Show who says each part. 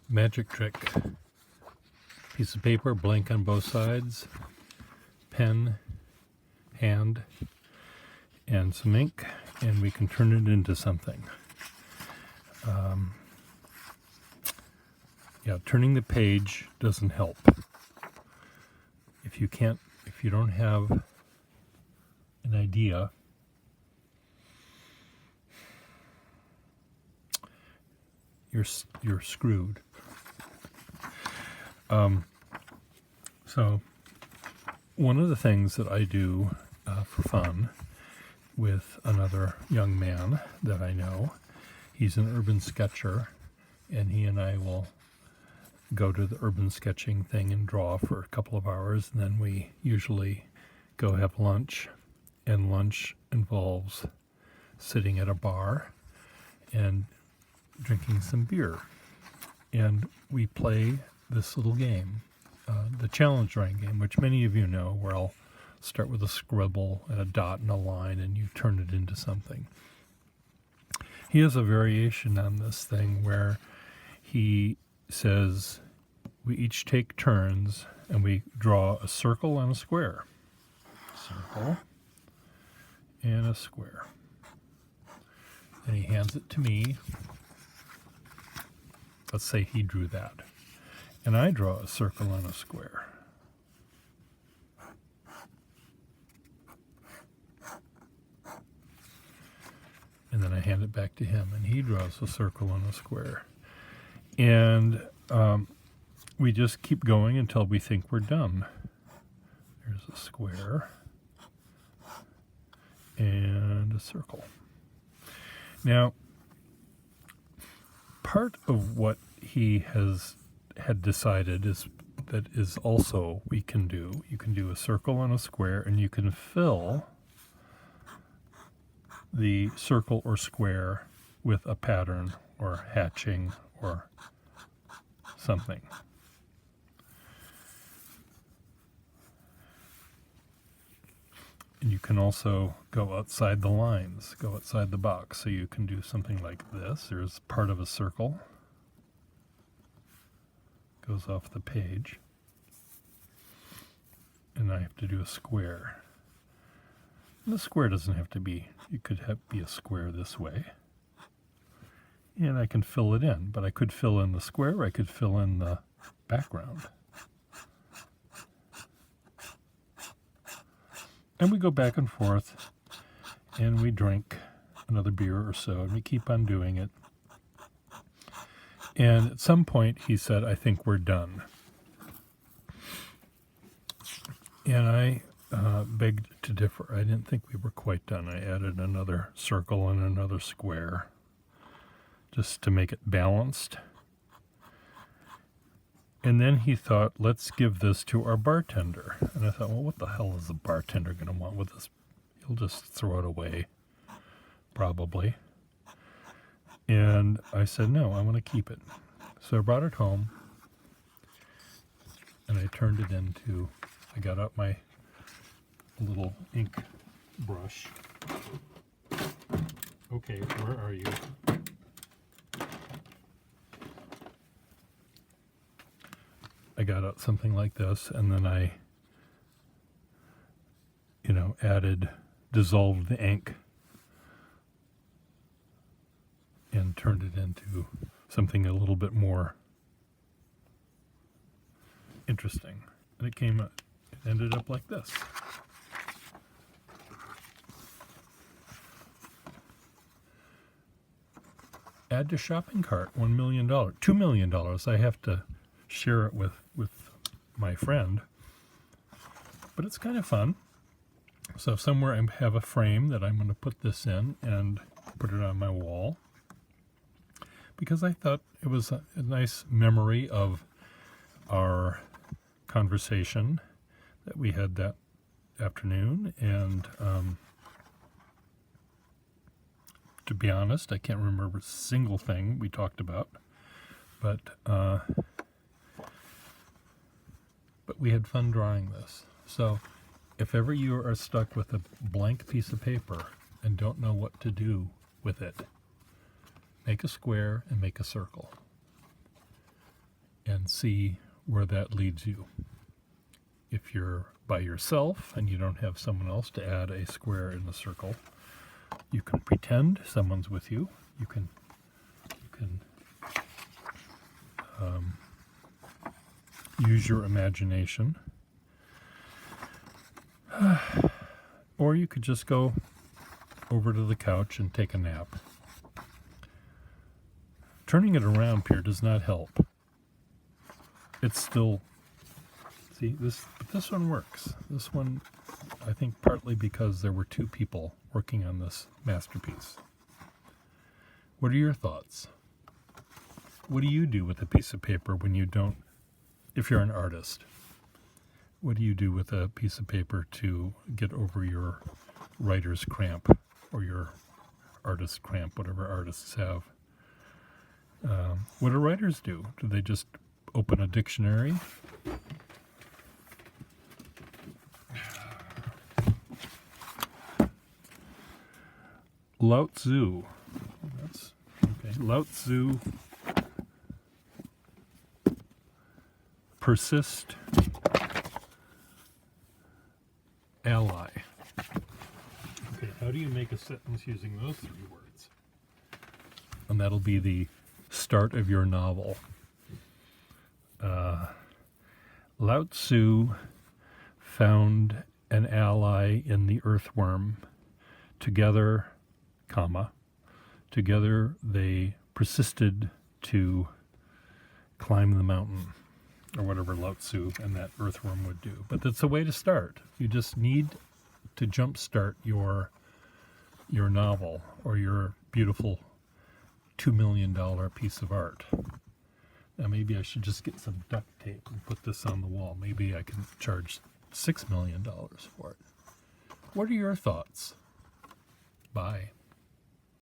Speaker 1: magic trick. Piece of paper, blank on both sides, pen, hand, and some ink, and we can turn it into something. Turning the page doesn't help. If you don't have an idea, you're screwed. So one of the things that I do for fun with another young man that I know, he's an urban sketcher, and he and I will go to the urban sketching thing and draw for a couple of hours, and then we usually go have lunch, and lunch involves sitting at a bar and drinking some beer. And we play this little game, the challenge drawing game, which many of you know, where I'll start with a scribble and a dot and a line, and you turn it into something. He has a variation on this thing where he says we each take turns and we draw a circle and a square. Circle and a square. And he hands it to me. Let's say he drew that. And I draw a circle and a square. And then I hand it back to him, and he draws a circle and a square. And we just keep going until we think we're done. There's a square and a circle. Now, part of what he had decided is also we can do. You can do a circle and a square, and you can fill the circle or square with a pattern or hatching or something. And you can also go outside the lines, go outside the box. So you can do something like this. There's part of a circle. Goes off the page. And I have to do a square. And the square doesn't have to be, it could be a square this way. And I can fill it in, but I could fill in the square, or I could fill in the background. And we go back and forth, and we drink another beer or so, and we keep on doing it. And at some point, he said, I think we're done. And I begged to differ. I didn't think we were quite done. I added another circle and another square, just to make it balanced. And then he thought, let's give this to our bartender. And I thought, well, what the hell is the bartender going to want with this? He'll just throw it away, probably. And I said, no, I want to keep it. So I brought it home, and I turned it into, I got out my little ink brush. Okay, where are you? I got out something like this, and then I, dissolved the ink and turned it into something a little bit more interesting. And it ended up like this. Add to shopping cart, $1 million, $2 million. I have to share it with my friend, but it's kind of fun. So somewhere I have a frame that I'm going to put this in and put it on my wall, because I thought it was a nice memory of our conversation that we had that afternoon. And to be honest, I can't remember a single thing we talked about, but we had fun drawing this. So if ever you are stuck with a blank piece of paper and don't know what to do with it, make a square and make a circle. and see where that leads you. If you're by yourself and you don't have someone else to add a square in the circle, you can pretend someone's with you. You can use your imagination. Or you could just go over to the couch and take a nap. Turning it around, Pierre, does not help. It's still, see, this one works. This one, I think partly because there were two people working on this masterpiece. What are your thoughts? What do you do with a piece of paper when you don't, if you're an artist? What do you do with a piece of paper to get over your writer's cramp or your artist cramp, whatever artists have? What do writers do? Do they just open a dictionary? Lao Tzu. That's okay. Lao Tzu. Persist. Ally. Okay, how do you make a sentence using those three words? And that'll be the start of your novel. Lao Tzu found an ally in the earthworm. Together, together they persisted to climb the mountain, or whatever Lao Tzu and that earthworm would do. But that's a way to start. You just need to jumpstart your novel or your beautiful $2 million piece of art. Now maybe I should just get some duct tape and put this on the wall. Maybe I can charge $6 million for it. What are your thoughts? Bye.